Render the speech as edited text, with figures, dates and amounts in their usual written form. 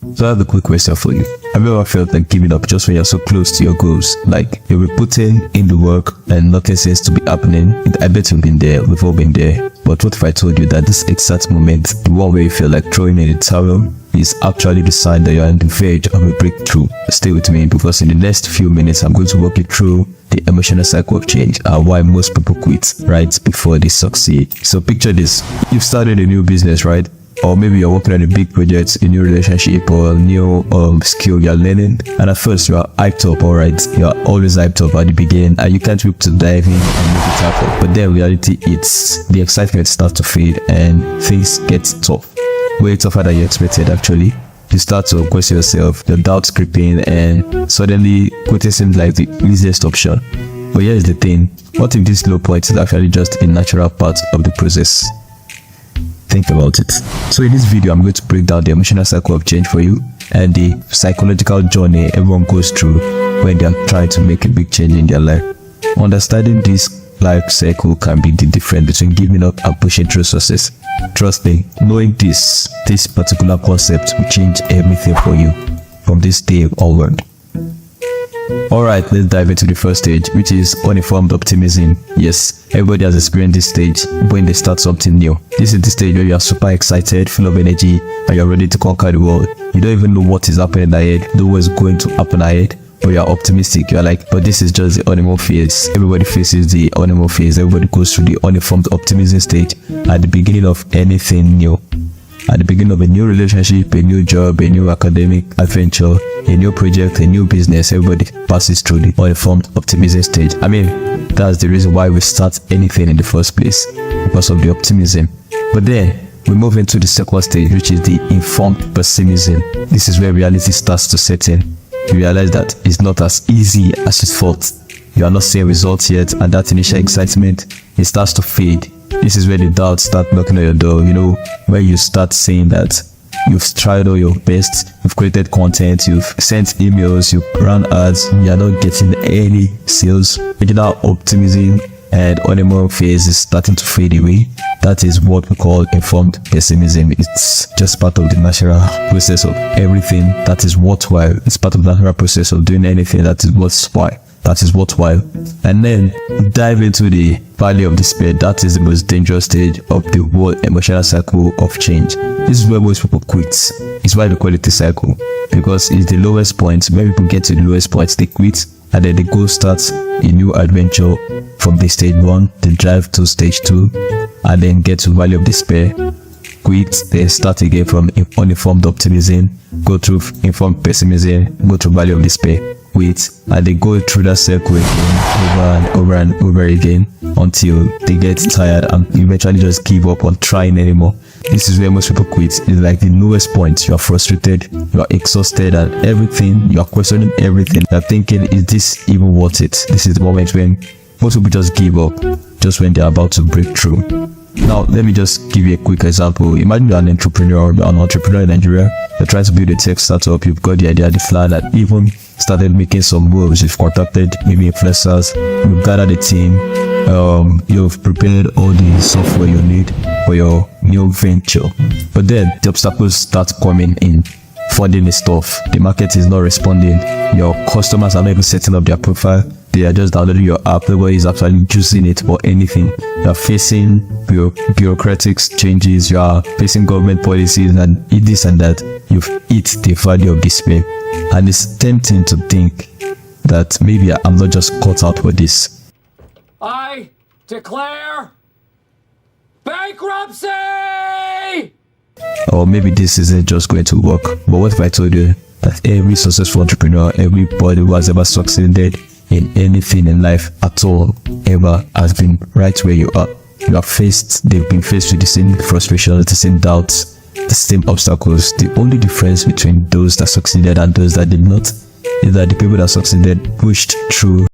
So I have a quick question for you. Have you ever felt like giving up just when you're so close to your goals? Like you'll be putting in the work and nothing seems to be happening? I bet you've been there, we've all been there. But what if I told you that this exact moment, the one where you feel like throwing in the towel, is actually the sign that you're on the verge of a breakthrough? Stay with me, because in the next few minutes I'm going to walk you through the emotional cycle of change and why most people quit right before they succeed. So picture this. You've started a new business, right? Or maybe you're working on a big project, a new relationship, or a new skill you're learning, and at first you are hyped up. Alright, you're always hyped up at the beginning and you can't wait to dive in and make it happen. But then reality hits, the excitement starts to fade and things get tough. Way tougher than you expected actually. You start to question yourself, your doubts creeping, and suddenly quitting seems like the easiest option. But here's the thing, what if this low point is actually just a natural part of the process? Think about it. So in this video, I'm going to break down the emotional cycle of change for you and the psychological journey everyone goes through when they are trying to make a big change in their life. Understanding this life cycle can be the difference between giving up and pushing through success. Trust me, knowing this particular concept will change everything for you from this day onward. Alright, let's dive into the first stage, which is uninformed optimism. Yes, everybody has experienced this stage when they start something new. This is the stage where you are super excited, full of energy, and you're ready to conquer the world. You don't even know what is happening ahead, know what's going to happen ahead, but you're optimistic. You're like, but this is just the honeymoon phase. Everybody faces the honeymoon phase. Everybody goes through the uninformed optimism stage at the beginning of anything new. At the beginning of a new relationship, a new job, a new academic adventure, a new project, a new business, everybody passes through the uninformed optimism stage. I mean, that's the reason why we start anything in the first place, because of the optimism. But then we move into the second stage, which is the informed pessimism. This is where reality starts to set in. You realize that it's not as easy as you thought. You are not seeing results yet, and that initial excitement, it starts to fade. This is where the doubts start knocking on your door, you know, where you start saying that you've tried all your best, you've created content, you've sent emails, you've run ads, you're not getting any sales. Original optimism and honeymoon phase is starting to fade away. That is what we call informed pessimism. It's just part of the natural process of everything that is worthwhile. It's part of the natural process of doing anything that is worthwhile. And then dive into the valley of despair. That is the most dangerous stage of the whole emotional cycle of change. This is where most people quit. It's why we call it a cycle, because it's the lowest point. When people get to the lowest point, they quit, and then they go start a new adventure from the stage 1, they drive to stage 2, and then get to valley of despair, quit, then start again from uninformed optimism, go through informed pessimism, go to valley of despair, quit, and they go through that circle again over and over again until they get tired and eventually just give up on trying anymore. This is where most people quit. It's like the lowest point. You are frustrated, you are exhausted, and everything, you are questioning everything. You are thinking, is this even worth it? This is the moment when most people just give up, just when they are about to break through. Now, let me just give you a quick example. Imagine you're an entrepreneur in Nigeria. You're trying to build a tech startup. You've got the idea, the plan, and even started making some moves. You've contacted maybe influencers. You've gathered a team. You've prepared all the software you need for your new venture. But then the obstacles start coming in. Funding is tough. The market is not responding. Your customers are not even setting up their profile. They are just downloading your app. Nobody is actually using it for anything. You are facing bureaucratic changes. You are facing government policies and this and that. You've hit the valley of despair. And it's tempting to think that maybe I'm not just cut out for this. I declare bankruptcy! Or maybe this isn't just going to work. But what if I told you that every successful entrepreneur, everybody who has ever succeeded in anything in life at all, ever, has been right where you are? They've been faced with the same frustrations, the same doubts, the same obstacles. The only difference between those that succeeded and those that did not is that the people that succeeded pushed through